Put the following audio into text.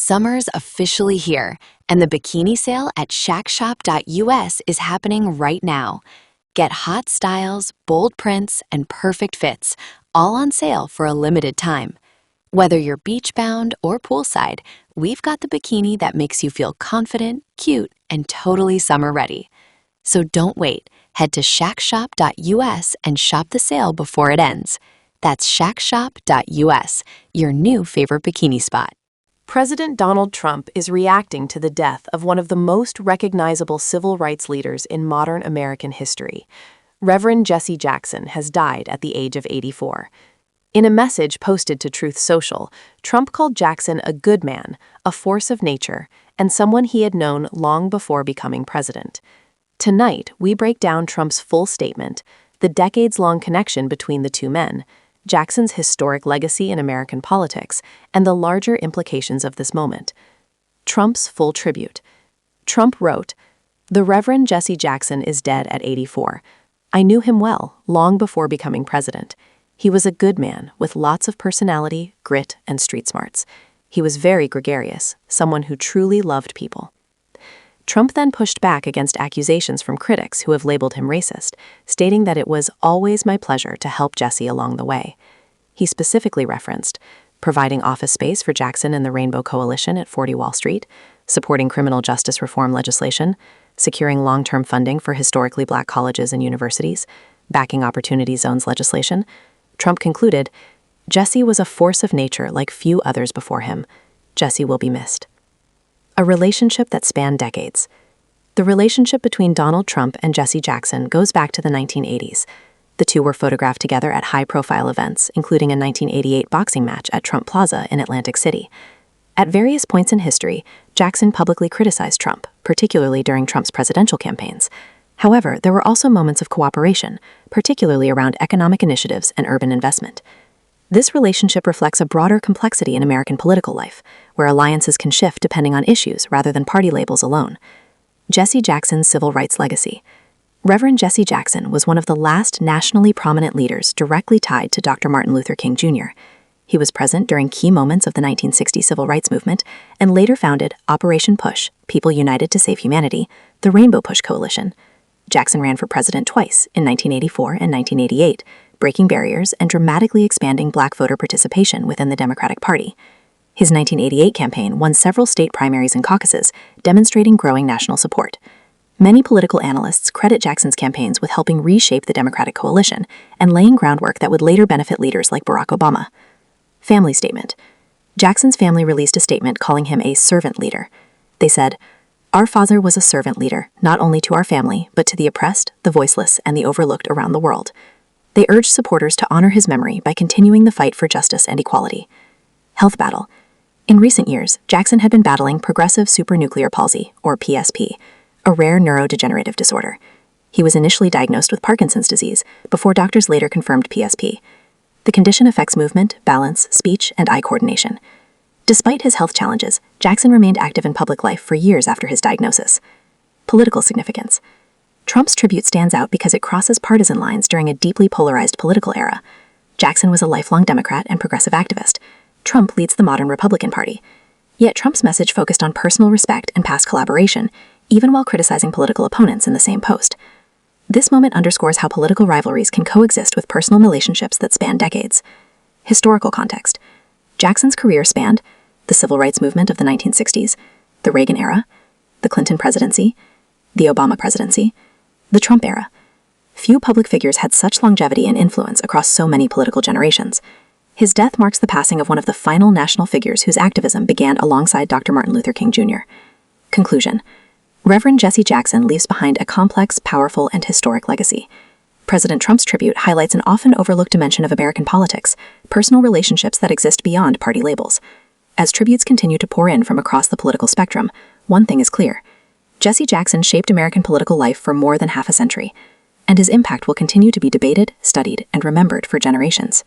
Summer's officially here, and the bikini sale at shackshop.us is happening right now. Get hot styles, bold prints, and perfect fits, all on sale for a limited time. Whether you're beach-bound or poolside, we've got the bikini that makes you feel confident, cute, and totally summer-ready. So don't wait. Head to shackshop.us and shop the sale before it ends. That's shackshop.us, your new favorite bikini spot. President Donald Trump is reacting to the death of one of the most recognizable civil rights leaders in modern American history. Reverend Jesse Jackson has died at the age of 84. In a message posted to Truth Social, Trump called Jackson a good man, a force of nature, and someone he had known long before becoming president. Tonight, we break down Trump's full statement, the decades-long connection between the two men, Jackson's historic legacy in American politics, and the larger implications of this moment. Trump's full tribute. Trump wrote, "The Reverend Jesse Jackson is dead at 84. I knew him well, long before becoming president. He was a good man with lots of personality, grit, and street smarts. He was very gregarious, someone who truly loved people." Trump then pushed back against accusations from critics who have labeled him racist, stating that it was always my pleasure to help Jesse along the way. He specifically referenced providing office space for Jackson and the Rainbow Coalition at 40 Wall Street, supporting criminal justice reform legislation, securing long-term funding for historically black colleges and universities, backing opportunity zones legislation. Trump concluded, "Jesse was a force of nature like few others before him. Jesse will be missed." A relationship that spanned decades. The relationship between Donald Trump and Jesse Jackson goes back to the 1980s. The two were photographed together at high-profile events, including a 1988 boxing match at Trump Plaza in Atlantic City. At various points in history, Jackson publicly criticized Trump, particularly during Trump's presidential campaigns. However, there were also moments of cooperation, particularly around economic initiatives and urban investment. This relationship reflects a broader complexity in American political life, where alliances can shift depending on issues rather than party labels alone. Jesse Jackson's civil rights legacy. Reverend Jesse Jackson was one of the last nationally prominent leaders directly tied to Dr. Martin Luther King Jr. He was present during key moments of the 1960 civil rights movement and later founded Operation Push, People United to Save Humanity, the Rainbow Push Coalition. Jackson ran for president twice, in 1984 and 1988, breaking barriers and dramatically expanding black voter participation within the Democratic Party. His 1988 campaign won several state primaries and caucuses, demonstrating growing national support. Many political analysts credit Jackson's campaigns with helping reshape the Democratic coalition and laying groundwork that would later benefit leaders like Barack Obama. Family statement. Jackson's family released a statement calling him a servant leader. They said, "Our father was a servant leader, not only to our family, but to the oppressed, the voiceless, and the overlooked around the world." They urged supporters to honor his memory by continuing the fight for justice and equality. Health battle. In recent years, Jackson had been battling progressive supranuclear palsy, or PSP, a rare neurodegenerative disorder. He was initially diagnosed with Parkinson's disease before doctors later confirmed PSP. The condition affects movement, balance, speech, and eye coordination. Despite his health challenges, Jackson remained active in public life for years after his diagnosis. Political significance. Trump's tribute stands out because it crosses partisan lines during a deeply polarized political era. Jackson was a lifelong Democrat and progressive activist. Trump leads the modern Republican Party. Yet Trump's message focused on personal respect and past collaboration, even while criticizing political opponents in the same post. This moment underscores how political rivalries can coexist with personal relationships that span decades. Historical context. Jackson's career spanned the civil rights movement of the 1960s, the Reagan era, the Clinton presidency, the Obama presidency, the Trump era. Few public figures had such longevity and influence across so many political generations. His death marks the passing of one of the final national figures whose activism began alongside Dr. Martin Luther King Jr. Conclusion. Reverend Jesse Jackson leaves behind a complex, powerful, and historic legacy. President Trump's tribute highlights an often overlooked dimension of American politics, personal relationships that exist beyond party labels. As tributes continue to pour in from across the political spectrum, one thing is clear. Jesse Jackson shaped American political life for more than half a century, and his impact will continue to be debated, studied, and remembered for generations.